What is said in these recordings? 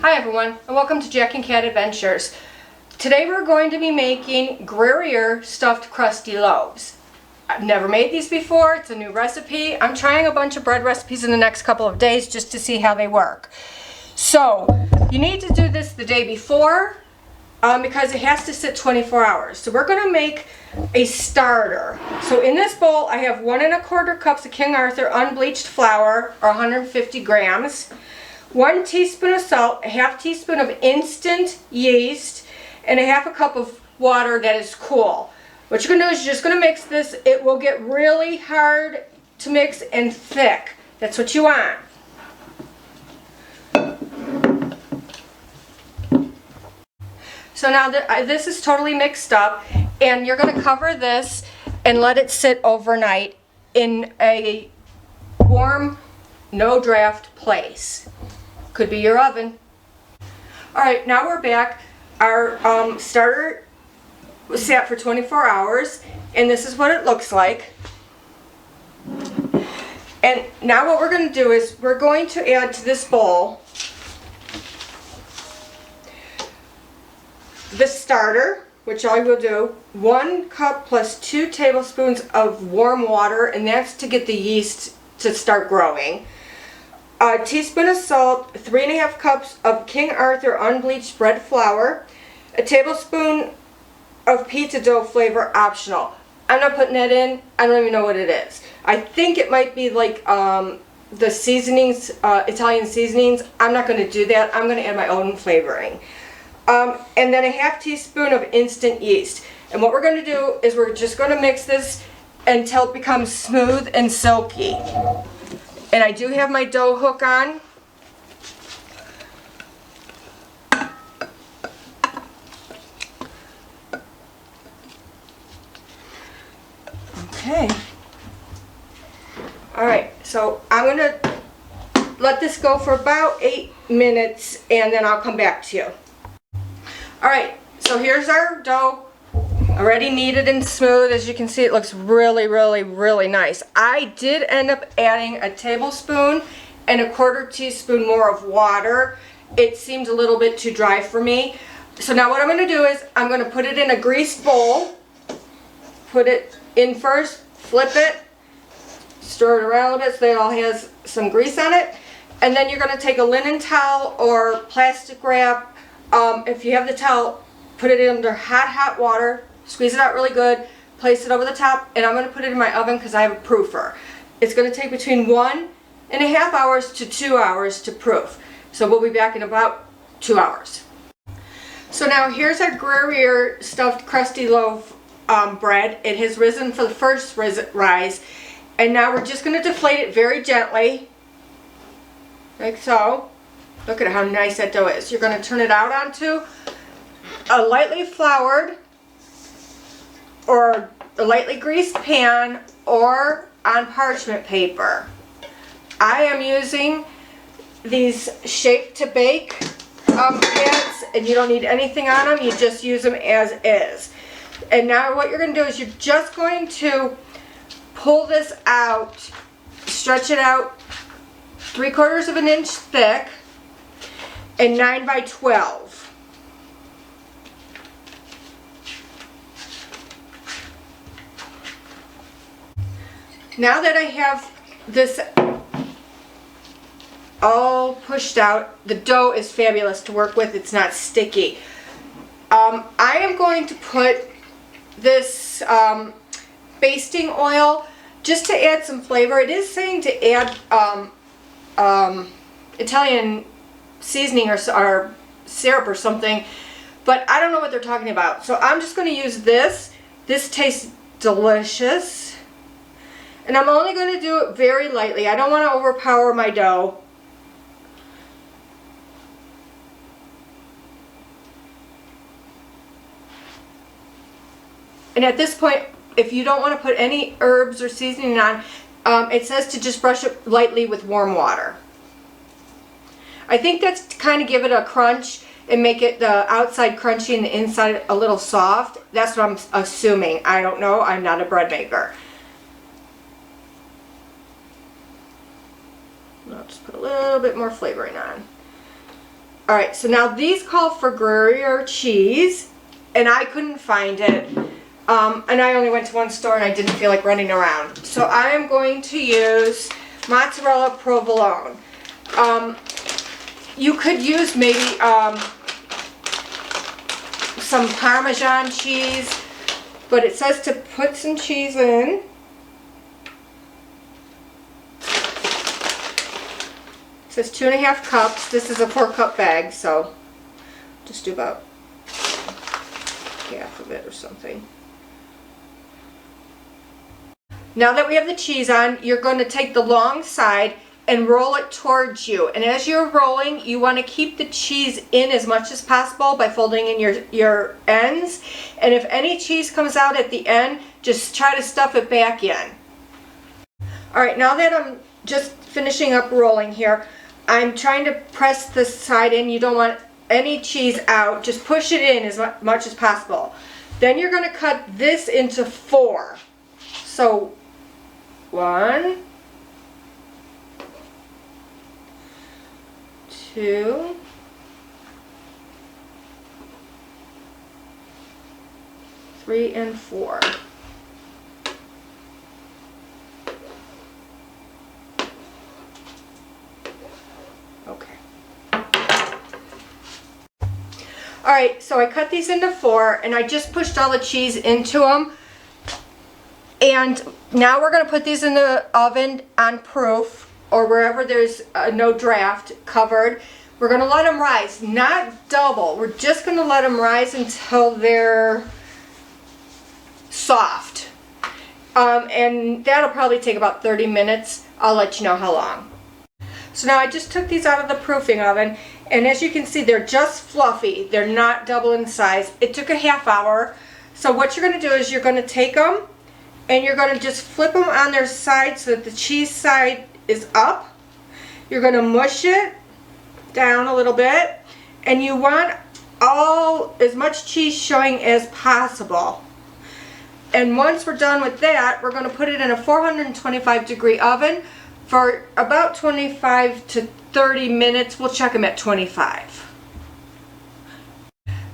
Hi everyone, and welcome to Jack and Cat Adventures. Today we're going to be making Gruyere stuffed crusty loaves. I've never made these before, it's a new recipe. I'm trying a bunch of bread recipes in the next couple of days just to see how they work. So, you need to do this the day before because it has to sit 24 hours. So we're going to make a starter. So in this bowl I have 1 1/4 cups of King Arthur unbleached flour, or 150 grams. 1 teaspoon of salt, a 1/2 teaspoon of instant yeast, and a 1/2 cup of water that is cool. What you're going to do is you're just going to mix this. It will get really hard to mix and thick. That's what you want. So now this is totally mixed up, and you're going to cover this and let it sit overnight in a warm, no draft place. Could be your oven. Alright, now we're back. Our starter was sat for 24 hours, and this is what it looks like. And now what we're going to do is we're going to add to this bowl the starter, which I will do 1 cup plus 2 tablespoons of warm water, and that's to get the yeast to start growing. A teaspoon of salt, 3 1/2 cups of King Arthur unbleached bread flour, a tablespoon of pizza dough flavor, optional. I'm not putting that in. I don't even know what it is. I think it might be like the seasonings, Italian seasonings. I'm not going to do that. I'm going to add my own flavoring. And then a 1/2 teaspoon of instant yeast. And what we're going to do is we're just going to mix this until it becomes smooth and silky. And I do have my dough hook on. Okay. Alright, so I'm going to let this go for about 8 minutes, and then I'll come back to you. Alright, so here's our dough. Already kneaded and smooth. As you can see, it looks really, really, really nice. I did end up adding a tablespoon and a 1/4 teaspoon more of water. It seemed a little bit too dry for me. So now what I'm going to do is I'm going to put it in a greased bowl. Put it in first, flip it, stir it around a little bit so that it all has some grease on it. And then you're going to take a linen towel or plastic wrap. If you have the towel, put it under hot water. Squeeze it out really good, place it over the top, and I'm going to put it in my oven because I have a proofer. It's going to take between 1 1/2 hours to 2 hours to proof. So we'll be back in about 2 hours. So now here's our Gruyere stuffed crusty loaf bread. It has risen for the first rise, and now we're just going to deflate it very gently, like so. Look at how nice that dough is. You're going to turn it out onto a lightly floured or a lightly greased pan or on parchment paper. I am using these shape to bake pans, and you don't need anything on them. You just use them as is. And now what you're going to do is you're just going to pull this out, stretch it out 3/4 of an inch thick and 9 by 12. Now that I have this all pushed out, the dough is fabulous to work with. It's not sticky. I am going to put this basting oil just to add some flavor. It is saying to add Italian seasoning or syrup or something, but I don't know what they're talking about. So I'm just going to use this. This tastes delicious. And I'm only going to do it very lightly. I don't want to overpower my dough. And at this point, if you don't want to put any herbs or seasoning on, it says to just brush it lightly with warm water. I think that's to kind of give it a crunch and make it the outside crunchy and the inside a little soft. That's what I'm assuming. I don't know. I'm not a bread maker. I'll just put a little bit more flavoring on. Alright, so now these call for Gruyere cheese, and I couldn't find it. And I only went to one store and I didn't feel like running around. So I am going to use mozzarella provolone. You could use maybe some Parmesan cheese, but it says to put some cheese in. It says 2.5 cups. This is a 4-cup bag, so just do about half of it or something. Now that we have the cheese on, you're going to take the long side and roll it towards you. And as you're rolling, you want to keep the cheese in as much as possible by folding in your ends. And if any cheese comes out at the end, just try to stuff it back in. Alright, now that I'm just finishing up rolling here, I'm trying to press this side in. You don't want any cheese out. Just push it in as much as possible. Then you're going to cut this into 4. So 1, 2, 3, and 4. Okay. Alright, so I cut these into 4 and I just pushed all the cheese into them. And now we're going to put these in the oven on proof, or wherever there's no draft covered. We're going to let them rise, not double. We're just going to let them rise until they're soft. And that'll probably take about 30 minutes. I'll let you know how long. So now I just took these out of the proofing oven, and as you can see, they're just fluffy. They're not double in size. It took a half hour. So what you're going to do is you're going to take them and you're going to just flip them on their side so that the cheese side is up. You're going to mush it down a little bit, and you want as much cheese showing as possible. And once we're done with that, we're going to put it in a 425-degree oven for about 25 to 30 minutes. We'll check them at 25.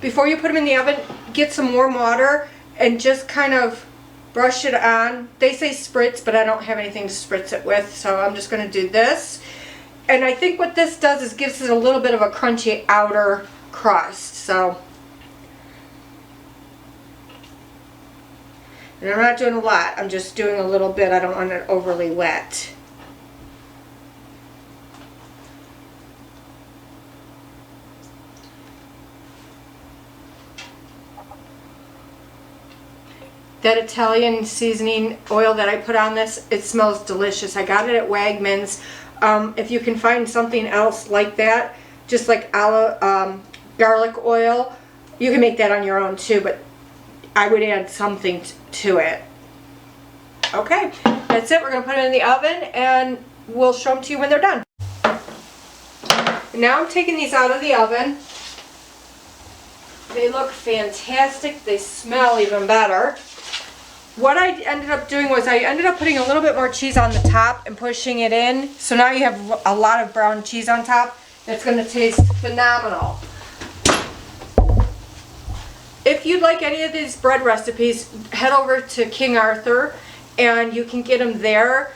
Before you put them in the oven, get some warm water and just kind of brush it on. They say spritz, but I don't have anything to spritz it with, so I'm just going to do this. And I think what this does is gives it a little bit of a crunchy outer crust. So, and I'm not doing a lot. I'm just doing a little bit. I don't want it overly wet. That Italian seasoning oil that I put on this, it smells delicious. I got it at Wegmans. If you can find something else like that, just like garlic oil, you can make that on your own too, but I would add something to it. Okay, that's it. We're going to put it in the oven and we'll show them to you when they're done. Now I'm taking these out of the oven. They look fantastic. They smell even better. What I ended up doing was I ended up putting a little bit more cheese on the top and pushing it in. So now you have a lot of brown cheese on top. That's going to taste phenomenal. If you'd like any of these bread recipes, head over to King Arthur and you can get them there.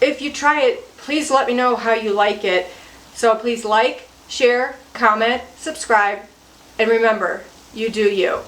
If you try it, please let me know how you like it. So please like, share, comment, subscribe, and remember, you do you.